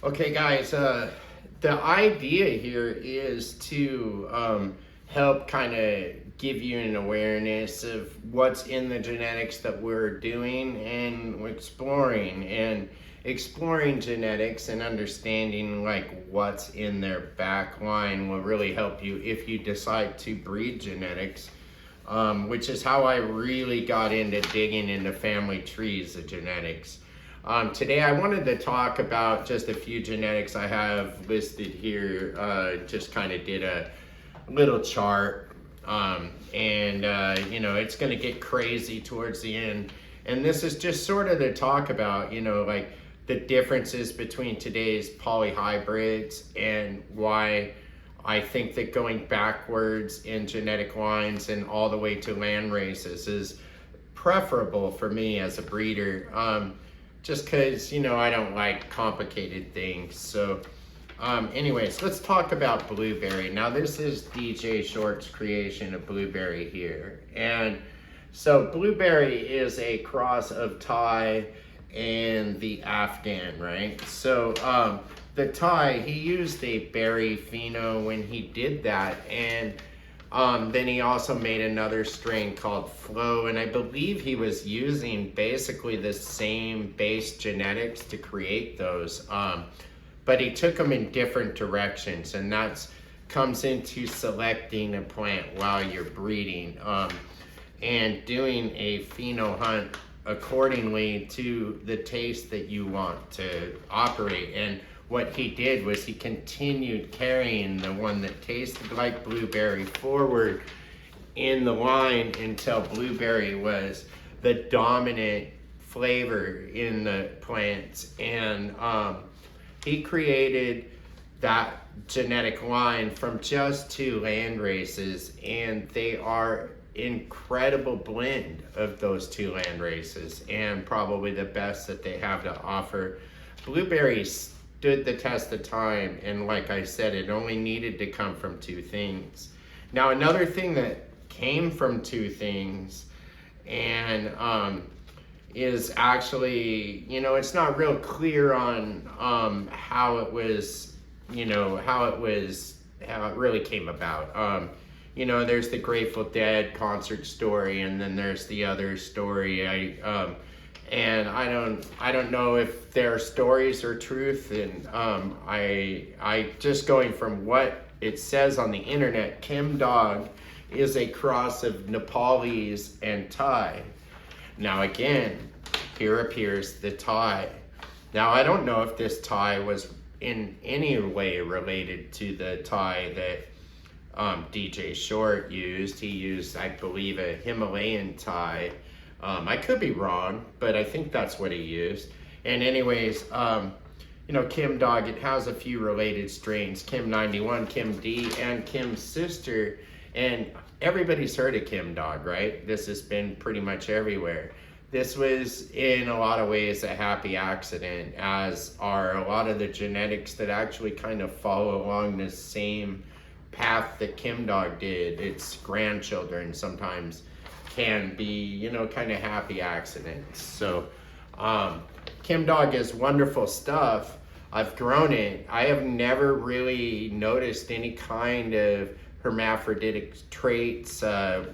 Okay, guys, the idea here is to help kind of give you an awareness of what's in the genetics that we're doing and exploring genetics and understanding like what's in their back line will really help you if you decide to breed genetics, which is how I really got into digging into family trees of genetics. Today I wanted to talk about just a few genetics I have listed here. Just kind of did a little chart, you know, it's going to get crazy towards the end. And this is just sort of to talk about, you know, like the differences between today's poly hybrids and why I think that going backwards in genetic lines and all the way to land races is preferable for me as a breeder. Just because, you know, I don't like complicated things. So anyways, let's talk about blueberry. Now this is DJ Short's creation of blueberry here. And so blueberry is a cross of Thai and the Afghan, right? So the Thai, he used a berry pheno when he did that, and then he also made another strain called Flow, and I believe he was using basically the same base genetics to create those, but he took them in different directions, and that's comes into selecting a plant while you're breeding, and doing a pheno hunt accordingly to the taste that you want to operate. And what he did was he continued carrying the one that tasted like blueberry forward in the line until blueberry was the dominant flavor in the plants. And he created that genetic line from just 2 land races, and they are incredible blend of those 2 land races and probably the best that they have to offer. Blueberries stood the test of time, and like I said, it only needed to come from 2 things. Now another thing that came from 2 things and is actually, you know, it's not real clear on how it was, you know, how it really came about. You know, there's the Grateful Dead concert story, and then there's the other story. And I don't know if their stories are truth, and I just going from what it says on the internet, Kim Dog is a cross of Nepalese and Thai. Now again, here appears the Thai. Now I don't know if this Thai was in any way related to the Thai that DJ Short used. He used, I believe, a Himalayan Thai. I could be wrong, but I think that's what he used. And anyways, you know, Kim Dog, it has a few related strains, Kim 91, Kim D, and Kim's sister. And everybody's heard of Kim Dog, right? This has been pretty much everywhere. This was in a lot of ways a happy accident, as are a lot of the genetics that actually kind of follow along the same path that Kim Dog did. Its grandchildren sometimes can be, you know, kind of happy accidents. So Kim Dog is wonderful stuff. I've grown it. I have never really noticed any kind of hermaphroditic traits,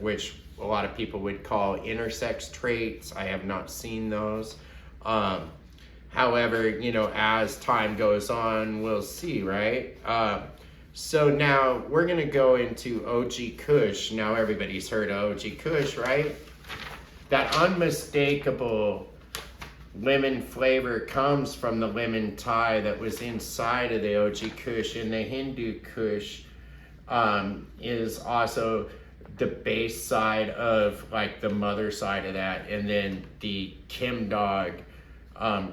which a lot of people would call intersex traits. I have not seen those. However, you know, as time goes on, we'll see, right? So now we're gonna go into ogkush. Now everybody's heard of ogkush, right? That unmistakable lemon flavor comes from the lemon Thai that was inside of the ogkush, and the Hindu Kush is also the base side of like the mother side of that, and then the Kim Dog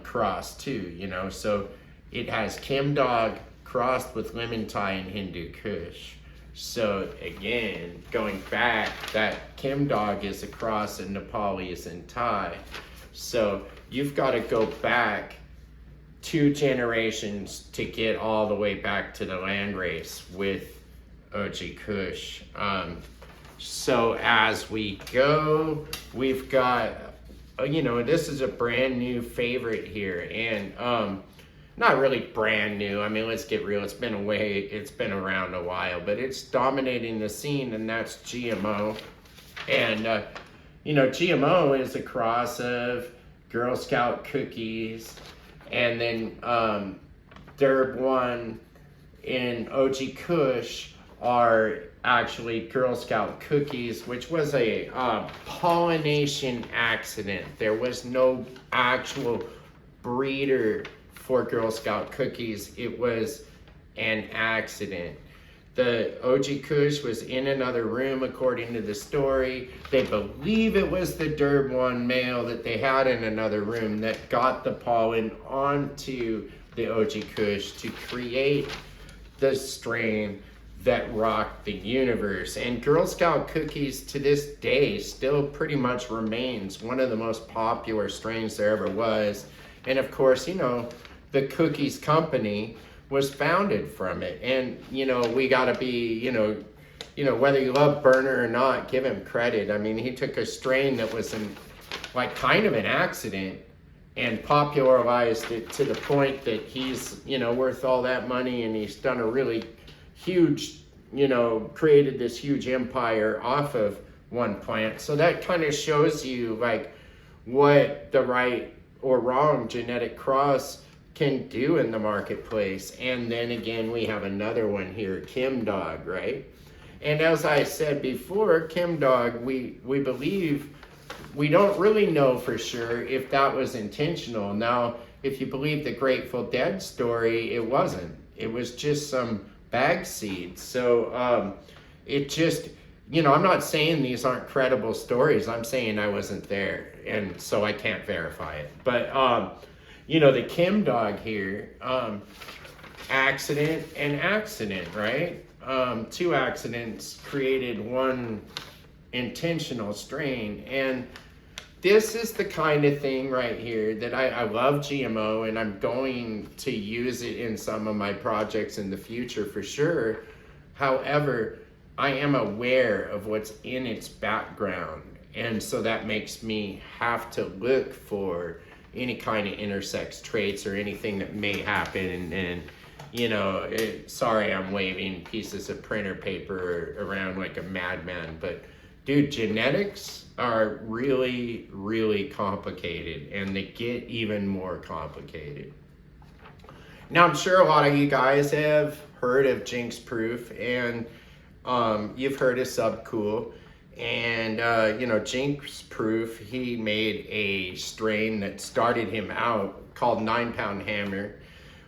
cross too, you know. So it has Kim Dog crossed with lemon Thai and Hindu Kush. So again, going back, that Kim Dog is a cross of Nepalese and Thai. So you've got to go back 2 generations to get all the way back to the land race with ogkush. So as we go, we've got, you know, this is a brand new favorite here, and not really brand new. I mean, let's get real. It's been around a while, but it's dominating the scene, and that's GMO. And, GMO is a cross of Girl Scout cookies, and then Derb 1 and ogkush are actually Girl Scout cookies, which was a pollination accident. There was no actual breeder for Girl Scout cookies. It was an accident. The ogkush was in another room, according to the story. They believe it was the Derb 1 male that they had in another room that got the pollen onto the ogkush to create the strain that rocked the universe. And Girl Scout cookies to this day still pretty much remains one of the most popular strains there ever was. And of course, the cookies company was founded from it. And, we gotta be, whether you love Berner or not, give him credit. I mean, he took a strain that was kind of an accident and popularized it to the point that he's, worth all that money, and he's done a really huge, created this huge empire off of one plant. So that kind of shows you what the right or wrong genetic cross can do in the marketplace. And then again, we have another one here, Kim Dog, right? And as I said before, Kim Dog, we believe, we don't really know for sure if that was intentional. Now, if you believe the Grateful Dead story, it wasn't. It was just some bag seeds. So it just, I'm not saying these aren't credible stories. I'm saying I wasn't there, and so I can't verify it. But the Kim Dog here, accident and accident, right? Two accidents created one intentional strain. And this is the kind of thing right here that I love GMO, and I'm going to use it in some of my projects in the future for sure. However, I am aware of what's in its background, and so that makes me have to look for any kind of intersex traits or anything that may happen. And sorry, I'm waving pieces of printer paper around like a madman, but dude, genetics are really, really complicated, and they get even more complicated. Now, I'm sure a lot of you guys have heard of Jinx Proof, and you've heard of Subcool. And, Jinx Proof, he made a strain that started him out called 9 Pound Hammer,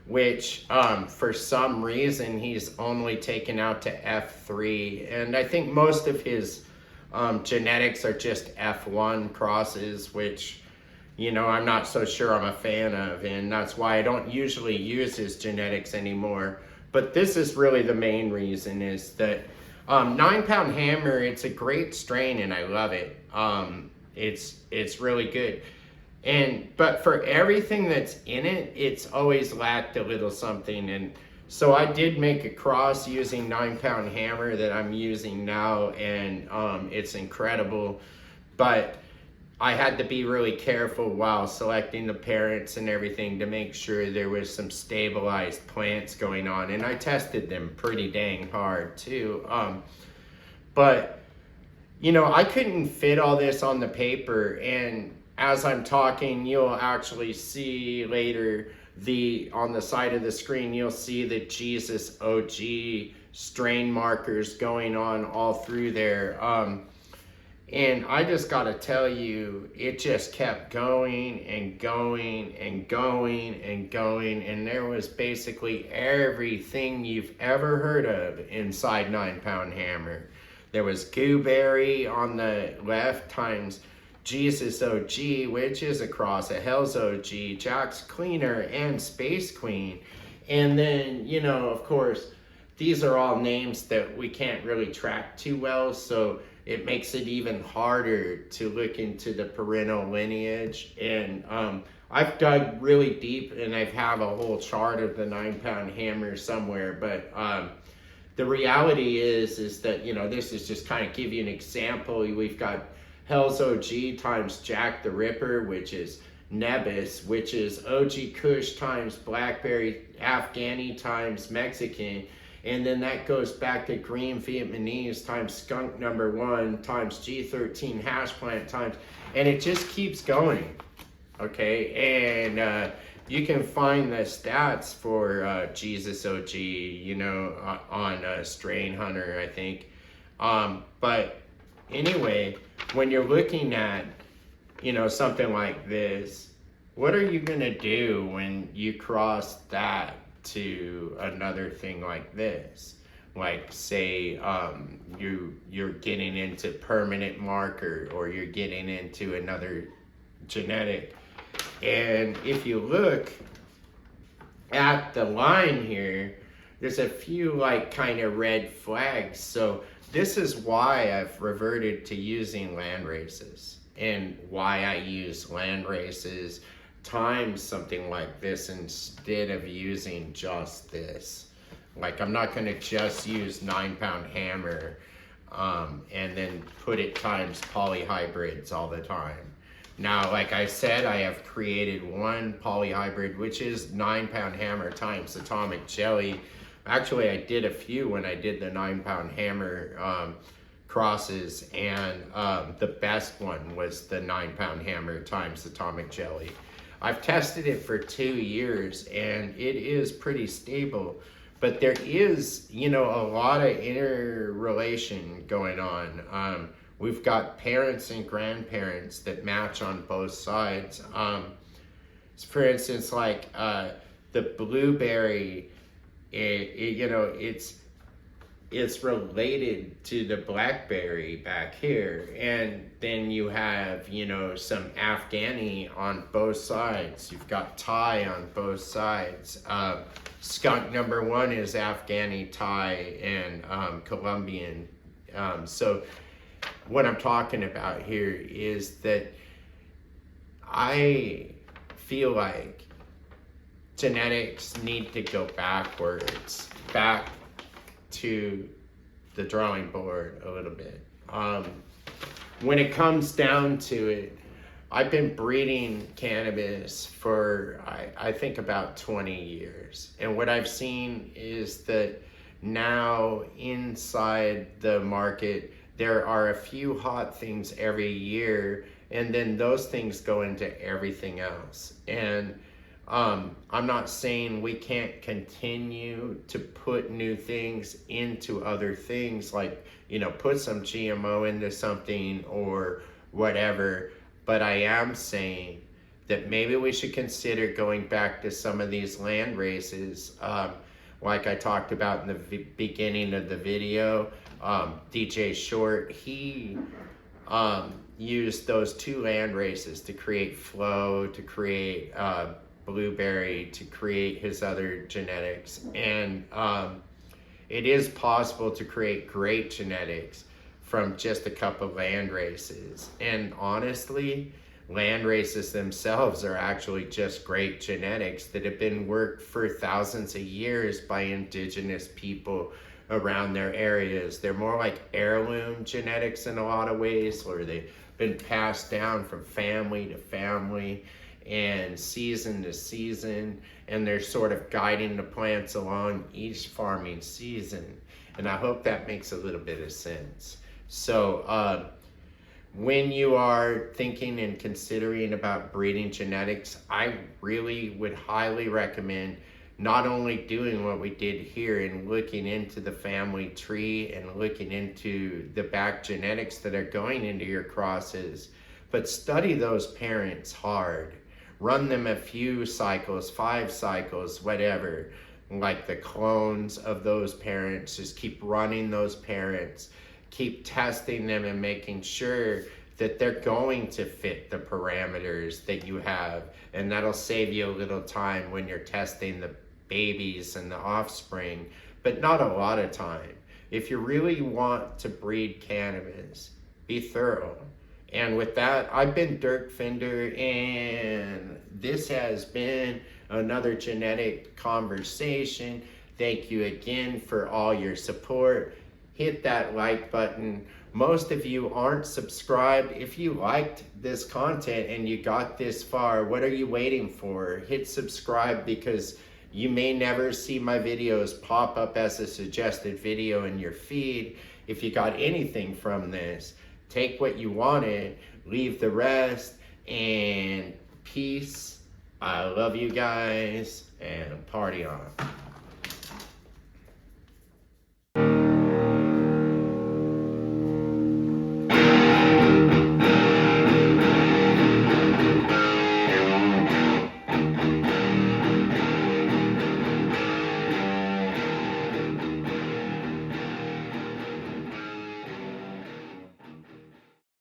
which for some reason he's only taken out to F3. And I think most of his genetics are just F1 crosses, which, I'm not so sure I'm a fan of. And that's why I don't usually use his genetics anymore. But this is really the main reason, is that 9 Pound Hammer, it's a great strain and I love it. It's really good. But for everything that's in it, it's always lacked a little something. And so I did make a cross using 9 Pound Hammer that I'm using now, and it's incredible. But I had to be really careful while selecting the parents and everything to make sure there was some stabilized plants going on. And I tested them pretty dang hard too. But, I couldn't fit all this on the paper. And as I'm talking, you'll actually see later on the side of the screen, you'll see the Jesus OG strain markers going on all through there. And I just got to tell you, it just kept going and going and going and going. And there was basically everything you've ever heard of inside 9 Pound Hammer. There was Gooberry on the left times Jesus OG, which is a cross of Hell's OG, Jack's Cleaner, and Space Queen. And then, of course, these are all names that we can't really track too well. So it makes it even harder to look into the parental lineage. And I've dug really deep, and I have a whole chart of the 9 Pound Hammer somewhere. But the reality is that, this is just kind of give you an example. We've got Hell's OG times Jack the Ripper, which is Nebis, which is OG Kush times Blackberry Afghani times Mexican, and then that goes back to Green Vietnamese times Skunk number 1 times G13 hash plant times, and it just keeps going. Okay, and you can find the stats for Jesus OG, you know, on Strain Hunter, I think. But anyway, when you're looking at, you know, something like this, what are you gonna do when you cross that to another thing like this? Like, say you're getting into permanent marker, or you're getting into another genetic. And if you look at the line here, there's a few like kind of red flags. So this is why I've reverted to using land races, and why I use land races times something like this instead of using just this. Like, I'm not going to just use 9-pound hammer and then put it times poly hybrids all the time. Now, like I said, I have created one poly hybrid, which is 9-pound hammer times atomic jelly. Actually, I did a few when I did the 9-pound hammer crosses, and the best one was the 9-pound hammer times atomic jelly. I've tested it for 2 years, and it is pretty stable, but there is, you know, a lot of interrelation going on. We've got parents and grandparents that match on both sides. For instance, like the blueberry, you know, it's related to the blackberry back here, and then you have, you know, some Afghani on both sides. You've got Thai on both sides. Skunk number 1 is Afghani, Thai, and Colombian. So what I'm talking about here is that I feel like genetics need to go backwards, back to the drawing board a little bit. When it comes down to it, I've been breeding cannabis for I think about 20 years, and what I've seen is that now inside the market there are a few hot things every year, and then those things go into everything else. And I'm not saying we can't continue to put new things into other things, like, you know, put some GMO into something or whatever, but I am saying that maybe we should consider going back to some of these land races, like I talked about in the beginning of the video. DJ Short, he used those 2 land races to create Flow, to create Blueberry, to create his other genetics. And it is possible to create great genetics from just a couple land races. And honestly, land races themselves are actually just great genetics that have been worked for thousands of years by indigenous people around their areas. They're more like heirloom genetics in a lot of ways, where they've been passed down from family to family and season to season, and they're sort of guiding the plants along each farming season. And I hope that makes a little bit of sense. So when you are thinking and considering about breeding genetics, I really would highly recommend not only doing what we did here and looking into the family tree and looking into the back genetics that are going into your crosses, but study those parents hard. Run them a few cycles, 5 cycles, whatever, like the clones of those parents. Just keep running those parents, keep testing them and making sure that they're going to fit the parameters that you have, and that'll save you a little time when you're testing the babies and the offspring, but not a lot of time. If you really want to breed cannabis, be thorough. And with that, I've been Dirk Fender, and this has been another genetic conversation. Thank you again for all your support. hit that like button. Most of you aren't subscribed. If you liked this content and you got this far, what are you waiting for? Hit subscribe, because you may never see my videos pop up as a suggested video in your feed. If you got anything from this, take what you wanted, leave the rest, and peace. I love you guys, and party on.